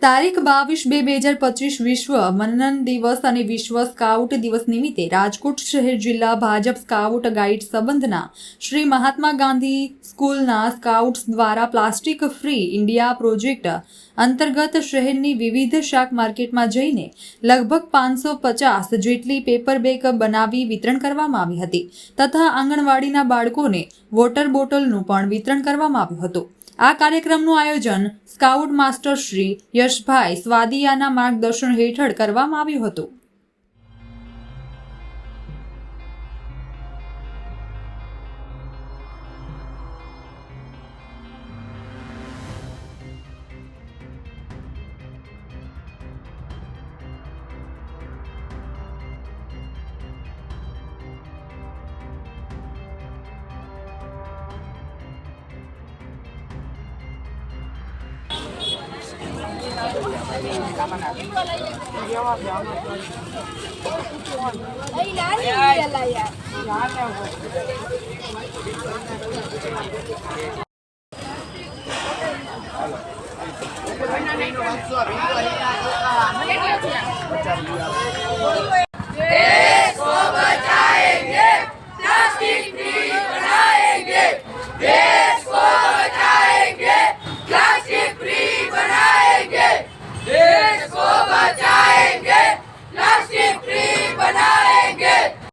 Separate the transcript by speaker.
Speaker 1: તારીખ 22/2/2025 વિશ્વ મનન દિવસ અને વિશ્વ સ્કાઉટ દિવસ નિમિત્તે રાજકોટ શહેર જિલ્લા ભાજપ સ્કાઉટ ગાઈડ સંબંધના શ્રી મહાત્મા ગાંધી સ્કૂલના સ્કાઉટ્સ દ્વારા પ્લાસ્ટિક ફ્રી ઇન્ડિયા પ્રોજેક્ટ અંતર્ગત શહેરની વિવિધ શાક માર્કેટમાં જઈને લગભગ 550 જેટલી પેપર બેગ બનાવી વિતરણ કરવામાં આવી હતી તથા આંગણવાડીના બાળકોને વોટર બોટલનું પણ વિતરણ કરવામાં આવ્યું હતું। આ કાર્યક્રમનું આયોજન સ્કાઉટ માસ્ટર શ્રી યશભાઈ સ્વાદિયાના માર્ગદર્શન હેઠળ કરવામાં આવ્યું હતું।